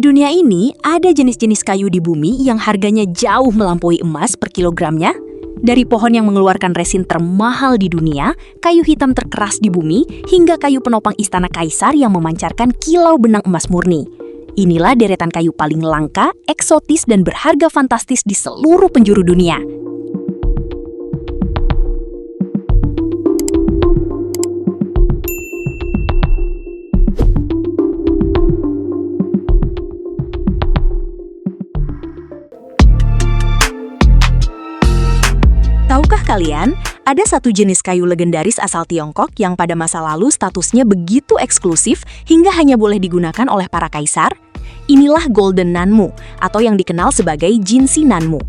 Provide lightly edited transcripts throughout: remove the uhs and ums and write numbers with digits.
dunia ini, ada jenis-jenis kayu di bumi yang harganya jauh melampaui emas per kilogramnya. Dari pohon yang mengeluarkan resin termahal di dunia, kayu hitam terkeras di bumi, hingga kayu penopang istana kaisar yang memancarkan kilau benang emas murni. Inilah deretan kayu paling langka, eksotis, dan berharga fantastis di seluruh penjuru dunia. Tahukah kalian, ada satu jenis kayu legendaris asal Tiongkok yang pada masa lalu statusnya begitu eksklusif hingga hanya boleh digunakan oleh para kaisar? Inilah Golden Nanmu, atau yang dikenal sebagai Jinshi Nanmu.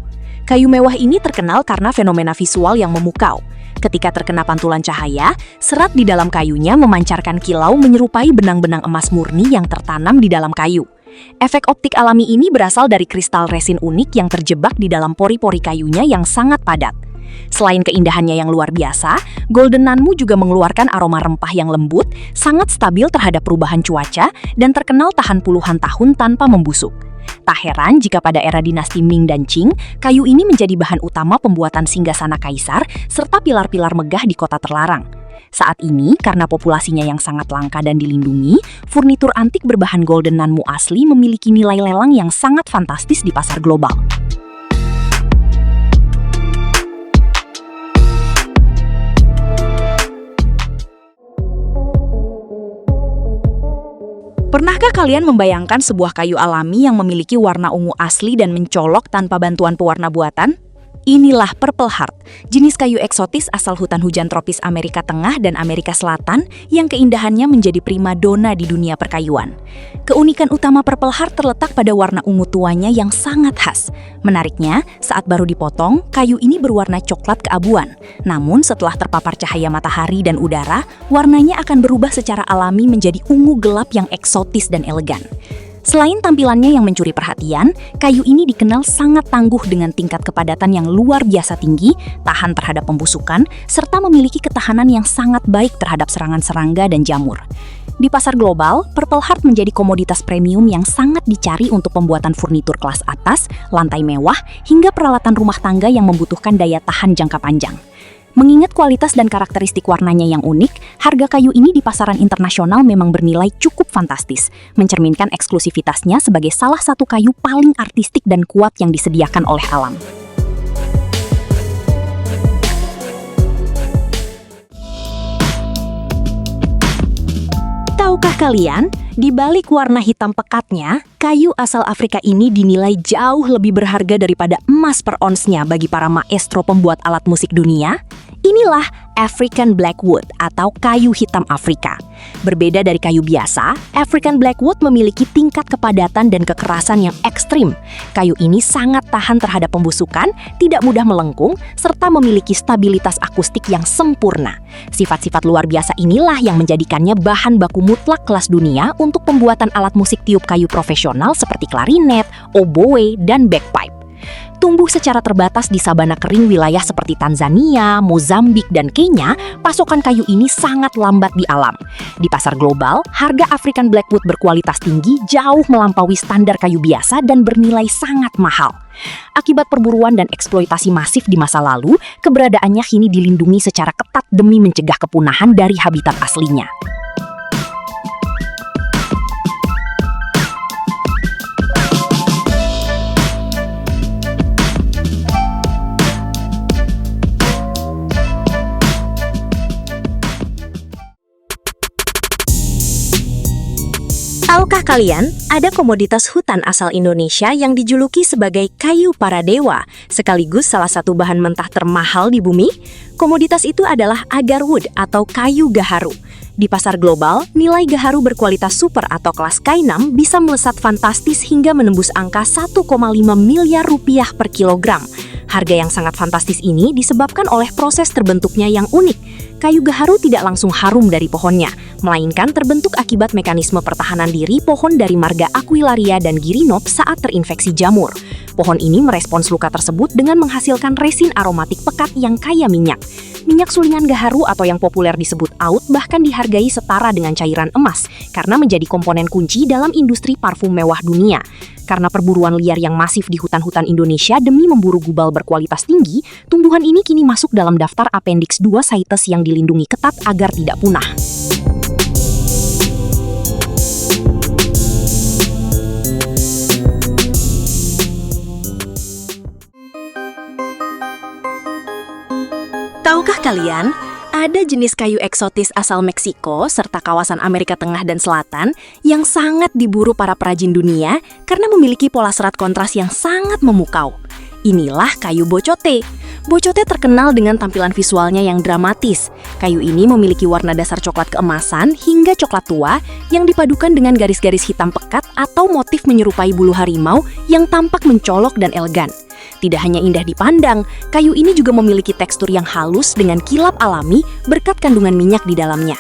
Kayu mewah ini terkenal karena fenomena visual yang memukau. Ketika terkena pantulan cahaya, serat di dalam kayunya memancarkan kilau menyerupai benang-benang emas murni yang tertanam di dalam kayu. Efek optik alami ini berasal dari kristal resin unik yang terjebak di dalam pori-pori kayunya yang sangat padat. Selain keindahannya yang luar biasa, Golden Nanmu juga mengeluarkan aroma rempah yang lembut, sangat stabil terhadap perubahan cuaca, dan terkenal tahan puluhan tahun tanpa membusuk. Tak heran jika pada era dinasti Ming dan Qing, kayu ini menjadi bahan utama pembuatan singgasana kaisar serta pilar-pilar megah di kota terlarang. Saat ini, karena populasinya yang sangat langka dan dilindungi, furnitur antik berbahan Golden Nanmu asli memiliki nilai lelang yang sangat fantastis di pasar global. Pernahkah kalian membayangkan sebuah kayu alami yang memiliki warna ungu asli dan mencolok tanpa bantuan pewarna buatan? Inilah Purple Heart, jenis kayu eksotis asal hutan hujan tropis Amerika Tengah dan Amerika Selatan yang keindahannya menjadi primadona di dunia perkayuan. Keunikan utama Purple Heart terletak pada warna ungu tuanya yang sangat khas. Menariknya, saat baru dipotong, kayu ini berwarna coklat keabuan. Namun setelah terpapar cahaya matahari dan udara, warnanya akan berubah secara alami menjadi ungu gelap yang eksotis dan elegan. Selain tampilannya yang mencuri perhatian, kayu ini dikenal sangat tangguh dengan tingkat kepadatan yang luar biasa tinggi, tahan terhadap pembusukan, serta memiliki ketahanan yang sangat baik terhadap serangan serangga dan jamur. Di pasar global, Purple Heart menjadi komoditas premium yang sangat dicari untuk pembuatan furnitur kelas atas, lantai mewah, hingga peralatan rumah tangga yang membutuhkan daya tahan jangka panjang. Mengingat kualitas dan karakteristik warnanya yang unik, harga kayu ini di pasaran internasional memang bernilai cukup fantastis, mencerminkan eksklusivitasnya sebagai salah satu kayu paling artistik dan kuat yang disediakan oleh alam. Tahukah kalian, di balik warna hitam pekatnya, kayu asal Afrika ini dinilai jauh lebih berharga daripada emas per onsnya bagi para maestro pembuat alat musik dunia? Inilah African Blackwood atau kayu hitam Afrika. Berbeda dari kayu biasa, African Blackwood memiliki tingkat kepadatan dan kekerasan yang ekstrim. Kayu ini sangat tahan terhadap pembusukan, tidak mudah melengkung, serta memiliki stabilitas akustik yang sempurna. Sifat-sifat luar biasa inilah yang menjadikannya bahan baku mutlak kelas dunia untuk pembuatan alat musik tiup kayu profesional seperti klarinet, oboe, dan bagpipe. Tumbuh secara terbatas di sabana kering wilayah seperti Tanzania, Mozambik, dan Kenya, pasokan kayu ini sangat lambat di alam. Di pasar global, harga African Blackwood berkualitas tinggi jauh melampaui standar kayu biasa dan bernilai sangat mahal. Akibat perburuan dan eksploitasi masif di masa lalu, keberadaannya kini dilindungi secara ketat demi mencegah kepunahan dari habitat aslinya. Tahukah kalian, ada komoditas hutan asal Indonesia yang dijuluki sebagai kayu para dewa, sekaligus salah satu bahan mentah termahal di bumi? Komoditas itu adalah agarwood atau kayu gaharu. Di pasar global, nilai gaharu berkualitas super atau kelas K6 bisa melesat fantastis hingga menembus angka 1,5 miliar rupiah per kilogram. Harga yang sangat fantastis ini disebabkan oleh proses terbentuknya yang unik. Kayu gaharu tidak langsung harum dari pohonnya, melainkan terbentuk akibat mekanisme pertahanan diri pohon dari marga Aquilaria dan Gyrinop saat terinfeksi jamur. Pohon ini merespons luka tersebut dengan menghasilkan resin aromatik pekat yang kaya minyak. Minyak sulingan gaharu atau yang populer disebut AUT bahkan dihargai setara dengan cairan emas karena menjadi komponen kunci dalam industri parfum mewah dunia. Karena perburuan liar yang masif di hutan-hutan Indonesia demi memburu gubal berkualitas tinggi, tumbuhan ini kini masuk dalam daftar Appendix 2 CITES yang dilindungi ketat agar tidak punah. Tahukah kalian, ada jenis kayu eksotis asal Meksiko serta kawasan Amerika Tengah dan Selatan yang sangat diburu para perajin dunia karena memiliki pola serat kontras yang sangat memukau. Inilah kayu bocote. Bocote terkenal dengan tampilan visualnya yang dramatis. Kayu ini memiliki warna dasar coklat keemasan hingga coklat tua yang dipadukan dengan garis-garis hitam pekat atau motif menyerupai bulu harimau yang tampak mencolok dan elegan. Tidak hanya indah dipandang, kayu ini juga memiliki tekstur yang halus dengan kilap alami berkat kandungan minyak di dalamnya.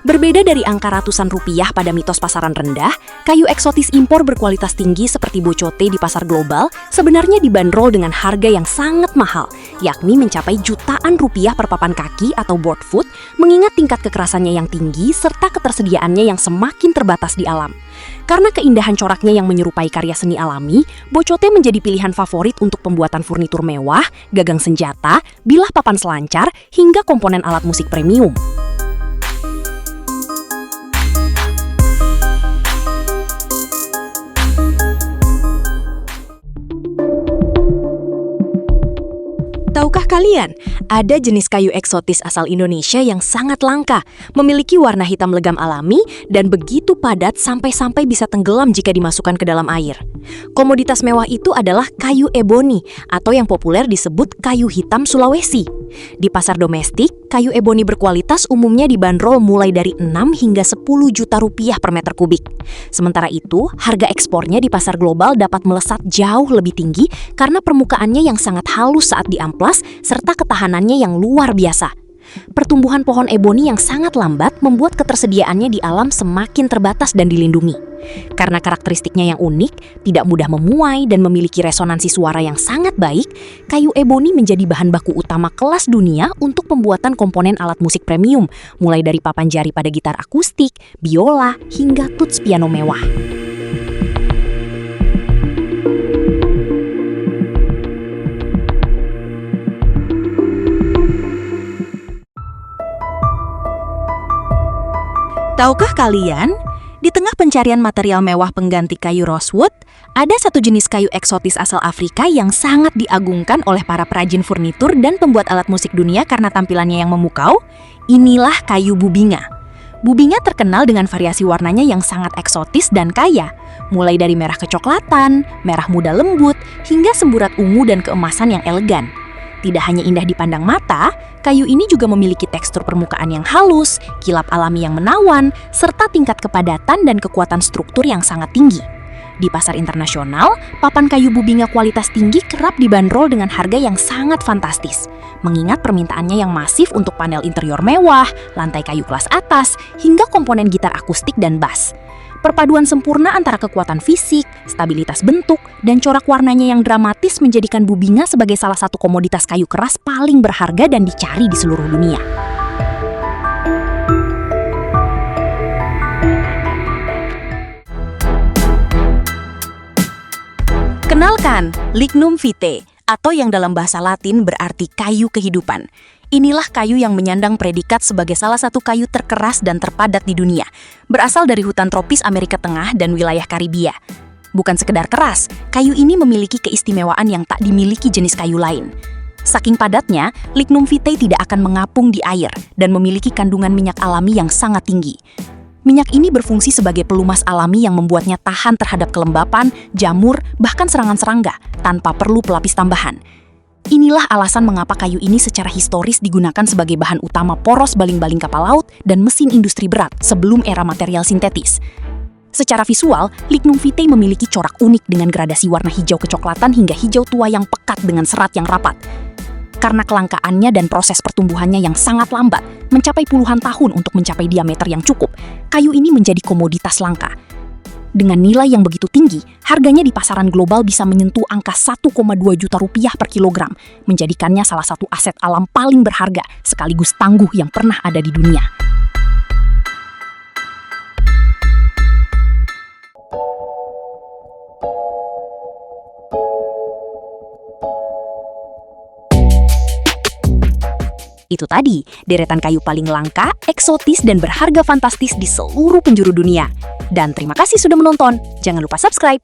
Berbeda dari angka ratusan rupiah pada mitos pasaran rendah, kayu eksotis impor berkualitas tinggi seperti bocote di pasar global sebenarnya dibanderol dengan harga yang sangat mahal, yakni mencapai jutaan rupiah per papan kaki atau board foot, mengingat tingkat kekerasannya yang tinggi serta ketersediaannya yang semakin terbatas di alam. Karena keindahan coraknya yang menyerupai karya seni alami, bocote menjadi pilihan favorit untuk pembuatan furnitur mewah, gagang senjata, bilah papan selancar, hingga komponen alat musik premium. Tahukah kalian, ada jenis kayu eksotis asal Indonesia yang sangat langka, memiliki warna hitam legam alami dan begitu padat sampai-sampai bisa tenggelam jika dimasukkan ke dalam air. Komoditas mewah itu adalah kayu eboni atau yang populer disebut kayu hitam Sulawesi. Di pasar domestik, kayu eboni berkualitas umumnya dibanderol mulai dari 6 hingga 10 juta rupiah per meter kubik. Sementara itu, harga ekspornya di pasar global dapat melesat jauh lebih tinggi karena permukaannya yang sangat halus saat diamplas serta ketahanannya yang luar biasa. Pertumbuhan pohon eboni yang sangat lambat membuat ketersediaannya di alam semakin terbatas dan dilindungi. Karena karakteristiknya yang unik, tidak mudah memuai dan memiliki resonansi suara yang sangat baik, kayu eboni menjadi bahan baku utama kelas dunia untuk pembuatan komponen alat musik premium, mulai dari papan jari pada gitar akustik, biola, hingga tuts piano mewah. Tahukah kalian, di tengah pencarian material mewah pengganti kayu rosewood, ada satu jenis kayu eksotis asal Afrika yang sangat diagungkan oleh para perajin furnitur dan pembuat alat musik dunia karena tampilannya yang memukau. Inilah kayu bubinga. Bubinga terkenal dengan variasi warnanya yang sangat eksotis dan kaya, mulai dari merah kecoklatan, merah muda lembut, hingga semburat ungu dan keemasan yang elegan. Tidak hanya indah dipandang mata, kayu ini juga memiliki tekstur permukaan yang halus, kilap alami yang menawan, serta tingkat kepadatan dan kekuatan struktur yang sangat tinggi. Di pasar internasional, papan kayu bubinga kualitas tinggi kerap dibanderol dengan harga yang sangat fantastis, mengingat permintaannya yang masif untuk panel interior mewah, lantai kayu kelas atas, hingga komponen gitar akustik dan bass. Perpaduan sempurna antara kekuatan fisik, stabilitas bentuk, dan corak warnanya yang dramatis menjadikan bubinga sebagai salah satu komoditas kayu keras paling berharga dan dicari di seluruh dunia. Kenalkan, Lignum vitae, atau yang dalam bahasa Latin berarti kayu kehidupan. Inilah kayu yang menyandang predikat sebagai salah satu kayu terkeras dan terpadat di dunia, berasal dari hutan tropis Amerika Tengah dan wilayah Karibia. Bukan sekedar keras, kayu ini memiliki keistimewaan yang tak dimiliki jenis kayu lain. Saking padatnya, Lignum vitae tidak akan mengapung di air dan memiliki kandungan minyak alami yang sangat tinggi. Minyak ini berfungsi sebagai pelumas alami yang membuatnya tahan terhadap kelembapan, jamur, bahkan serangan serangga, tanpa perlu pelapis tambahan. Inilah alasan mengapa kayu ini secara historis digunakan sebagai bahan utama poros baling-baling kapal laut dan mesin industri berat sebelum era material sintetis. Secara visual, Lignum vitae memiliki corak unik dengan gradasi warna hijau kecoklatan hingga hijau tua yang pekat dengan serat yang rapat. Karena kelangkaannya dan proses pertumbuhannya yang sangat lambat, mencapai puluhan tahun untuk mencapai diameter yang cukup, kayu ini menjadi komoditas langka. Dengan nilai yang begitu tinggi, harganya di pasaran global bisa menyentuh angka 1,2 juta rupiah per kilogram, menjadikannya salah satu aset alam paling berharga sekaligus tangguh yang pernah ada di dunia. Itu tadi, deretan kayu paling langka, eksotis, dan berharga fantastis di seluruh penjuru dunia. Dan terima kasih sudah menonton. Jangan lupa subscribe.